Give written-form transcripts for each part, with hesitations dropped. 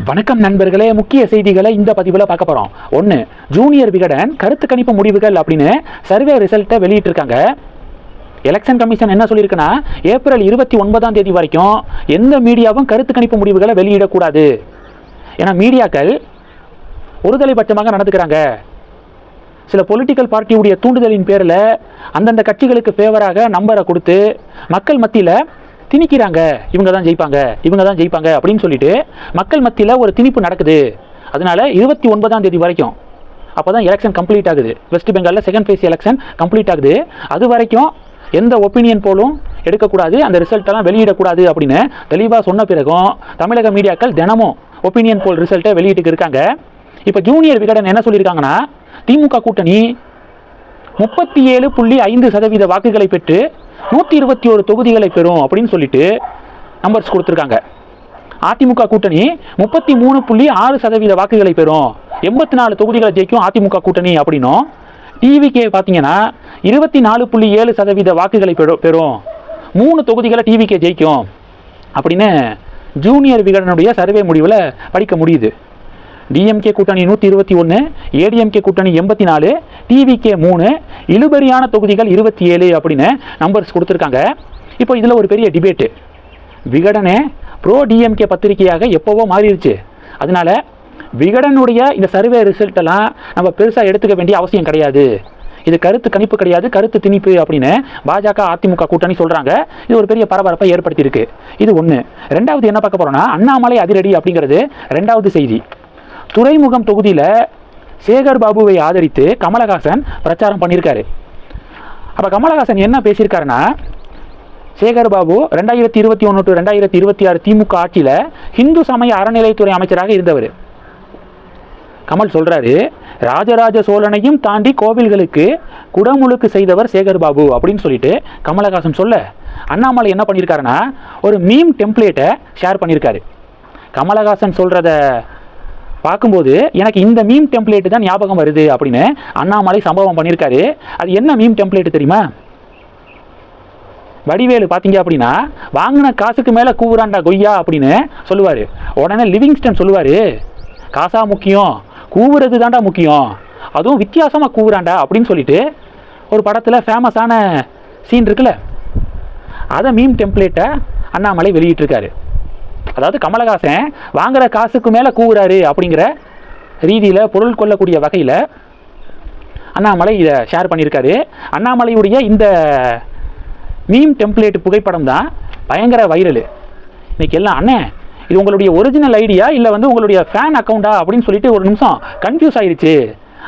வணக்கம் நண்பர்களே, முக்கிய செய்திகளை இந்த பதிவில் பார்க்க போகிறோம். ஒன்று, ஜூனியர் விகடன் கருத்து கணிப்பு முடிவுகள் அப்படின்னு சர்வே ரிசல்ட்டை வெளியிட்டிருக்காங்க. எலெக்ஷன் கமிஷன் என்ன சொல்லியிருக்குன்னா, ஏப்ரல் 29 வரைக்கும் எந்த மீடியாவும் கருத்து கணிப்பு முடிவுகளை வெளியிடக்கூடாது. ஏன்னா மீடியாக்கள் ஒருதலைபட்சமாக நடந்துக்கிறாங்க. சில பொலிட்டிக்கல் பார்ட்டியுடைய தூண்டுதலின் பேரில் அந்தந்த கட்சிகளுக்கு ஃபேவராக நம்பரை கொடுத்து மக்கள் மத்தியில் திணிக்கிறாங்க. இவங்க தான் ஜெயிப்பாங்க அப்படின்னு சொல்லிட்டு மக்கள் மத்தியில் ஒரு திணிப்பு நடக்குது. அதனால 29 வரைக்கும் அப்போ தான் எலெக்ஷன் கம்ப்ளீட் ஆகுது. வெஸ்ட் பெங்காலில் செகண்ட் ஃபேஸ் எலெக்ஷன் கம்ப்ளீட் ஆகுது. அது வரைக்கும் எந்த ஒப்பீனியன் போலும் எடுக்கக்கூடாது, அந்த ரிசல்ட்டெல்லாம் வெளியிடக்கூடாது அப்படின்னு தெளிவாக சொன்ன பிறகும் தமிழக மீடியாக்கள் தினமும் ஒப்பீனியன் போல் ரிசல்ட்டை வெளியிட்டு இருக்காங்க. இப்போ ஜூனியர் விகடன் என்ன சொல்லியிருக்காங்கன்னா, திமுக கூட்டணி 37.5% வாக்குகளை பெற்று 121 தொகுதிகளை பெறும் அப்படின்னு சொல்லிட்டு நம்பர்ஸ் கொடுத்துருக்காங்க. அதிமுக கூட்டணி 33.6% வாக்குகளை பெறும், 84 தொகுதிகளை ஜெயிக்கும் அதிமுக கூட்டணி அப்படின்னும், டிவிகே பார்த்தீங்கன்னா 24.7% வாக்குகளை பெறும், 3 தொகுதிகளை டிவிகே ஜெயிக்கும் அப்படின்னு ஜூனியர் விகடனுடைய சர்வே முடிவில் படிக்க முடியுது. டிஎம்கே கூட்டணி 121, ஏடிஎம்கே கூட்டணி 84, டிவிகே 3, இழுபறியான தொகுதிகள் 27 அப்படின்னு நம்பர்ஸ் கொடுத்துருக்காங்க. இப்போ இதில் ஒரு பெரிய டிபேட்டு. விகடனே ப்ரோ டிஎம்கே பத்திரிகையாக எப்போவோ மாறிடுச்சு. அதனால விகடனுடைய இந்த சர்வே ரிசல்ட்டெல்லாம் நம்ம பெருசாக எடுத்துக்க வேண்டிய அவசியம் கிடையாது, இது கருத்து கணிப்பு கிடையாது, கருத்து திணிப்பு அப்படின்னு பாஜக அதிமுக கூட்டணி சொல்கிறாங்க. இது ஒரு பெரிய பரபரப்பை ஏற்படுத்தியிருக்கு. இது ஒன்று. ரெண்டாவது என்ன பார்க்க போகிறோன்னா, அண்ணாமலை அதிரடி அப்படிங்கிறது ரெண்டாவது செய்தி. துறைமுகம் தொகுதியில் சேகர் பாபுவை ஆதரித்து கமலஹாசன் பிரச்சாரம் பண்ணியிருக்காரு. அப்போ கமலஹாசன் என்ன பேசியிருக்காருன்னா, சேகர் பாபு 2021 to 2026 திமுக ஆட்சியில் ஹிந்து சமய அறநிலைத்துறை அமைச்சராக இருந்தவர். கமல் சொல்கிறாரு, ராஜராஜ சோழனையும் தாண்டி கோவில்களுக்கு குடமுழுக்கு செய்தவர் சேகர் பாபு அப்படின்னு சொல்லிட்டு கமலஹாசன் சொல்ல, அண்ணாமலை என்ன பண்ணியிருக்காருன்னா ஒரு மீம் டெம்ப்ளேட்டை ஷேர் பண்ணியிருக்காரு. கமலஹாசன் சொல்கிறத பார்க்கும்போது எனக்கு இந்த மீம் டெம்ப்ளேட்டு தான் ஞாபகம் வருது அப்படின்னு அண்ணாமலை சம்பவம் பண்ணியிருக்காரு. அது என்ன மீம் டெம்ப்ளேட்டு தெரியுமா? வடிவேலு பார்த்தீங்க அப்படின்னா, வாங்கின காசுக்கு மேலே கூவுறாண்டா கொய்யா அப்படின்னு சொல்லுவார். உடனே லிவிங்ஸ்டன் சொல்லுவார், காசா முக்கியம், கூவுறது தாண்டா முக்கியம், அதுவும் வித்தியாசமாக கூவுறாண்டா அப்படின்னு சொல்லிட்டு ஒரு படத்தில் ஃபேமஸான சீன் இருக்குல்ல, அதை மீம் டெம்ப்ளேட்டை அண்ணாமலை வெளியிட்டிருக்காரு. அதாவது கமலஹாசன் வாங்குற காசுக்கு மேலே கூவுறாரு அப்படிங்கிற ரீதியில் பொருள் கொள்ளக்கூடிய வகையில் அண்ணாமலை இதை ஷேர் பண்ணியிருக்காரு. அண்ணாமலையுடைய இந்த மீம் டெம்ப்ளேட் புகைப்படம் தான் பயங்கர வைரலு. இன்னைக்கு எல்லாம், அண்ணே இது உங்களுடைய ஒரிஜினல் ஐடியா இல்லை உங்களுடைய ஃபேன் அக்கௌண்டா அப்படின்னு சொல்லிட்டு ஒரு நிமிஷம் கன்ஃபியூஸ் ஆயிடுச்சு.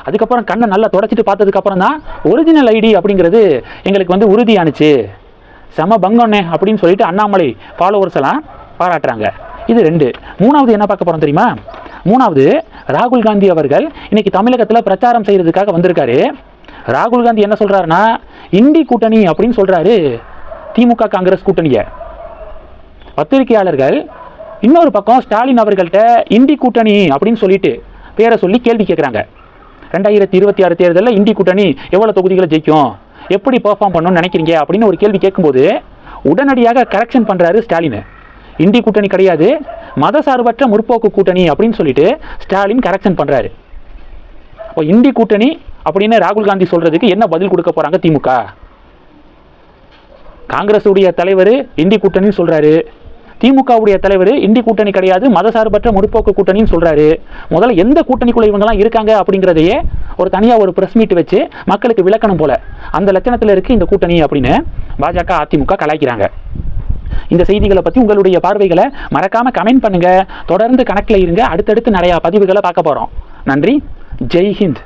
அதுக்கப்புறம் கண்ணை நல்லா தொடச்சிட்டு பார்த்ததுக்கப்புறம் தான் ஒரிஜினல் ஐடி அப்படிங்கிறது எங்களுக்கு உறுதியானுச்சு, செம பங்கண்ணே அப்படின்னு சொல்லிட்டு அண்ணாமலை ஃபாலோவர்ஸ் எல்லாம் பாராட்டுறாங்க. இது ரெண்டு. மூணாவது என்ன பார்க்க போகிறோம் தெரியுமா? மூணாவது, ராகுல் காந்தி அவர்கள் இன்னைக்கு தமிழகத்தில் பிரச்சாரம் செய்கிறதுக்காக வந்திருக்காரு. ராகுல் காந்தி என்ன சொல்கிறாருன்னா, இண்டி கூட்டணி அப்படின்னு சொல்கிறாரு திமுக காங்கிரஸ் கூட்டணியை. பத்திரிகையாளர்கள் இன்னொரு பக்கம் ஸ்டாலின் அவர்கள்ட்ட இண்டி கூட்டணி அப்படின்னு சொல்லிட்டு பேரை சொல்லி கேள்வி கேட்குறாங்க. 2026 தேர்தலில் இண்டி கூட்டணி எவ்வளோ தொகுதிகளை ஜெயிக்கும், எப்படி பெர்ஃபார்ம் பண்ணணும்னு நினைக்கிறீங்க அப்படின்னு ஒரு கேள்வி கேட்கும்போது உடனடியாக கரெக்ஷன் பண்ணுறாரு ஸ்டாலின். இண்டி கூட்டணி கிடையாது, மதசார்பற்ற முற்போக்கு கூட்டணி அப்படின்னு சொல்லிட்டு ஸ்டாலின் கரெக்ஷன் பண்ணுறாரு. இப்போ இண்டி கூட்டணி அப்படின்னு ராகுல் காந்தி சொல்கிறதுக்கு என்ன பதில் கொடுக்க போகிறாங்க திமுக? காங்கிரஸுடைய தலைவர் இண்டி கூட்டணின்னு சொல்கிறாரு, திமுகவுடைய தலைவர் இண்டி கூட்டணி கிடையாது, மதசார்பற்ற முற்போக்கு கூட்டணின்னு சொல்கிறாரு. முதல்ல எந்த கூட்டணிக்குள்ள இவங்கெல்லாம் இருக்காங்க அப்படிங்கிறதையே ஒரு தனியாக ஒரு ப்ரெஸ் மீட் வச்சு மக்களுக்கு விளக்கணும் போல அந்த லட்சணத்தில் இருக்குது இந்த கூட்டணி அப்படின்னு பாஜக அதிமுக கலாய்க்கிறாங்க. இந்த செய்திகளை பற்றி உங்களுடைய பார்வைகளை மறக்காமல் கமெண்ட் பண்ணுங்கள். தொடர்ந்து கணக்கில் இருங்க. அடுத்தடுத்து நிறையா பதிவுகளை பார்க்க போகிறோம். நன்றி. ஜெய் ஹிந்த்.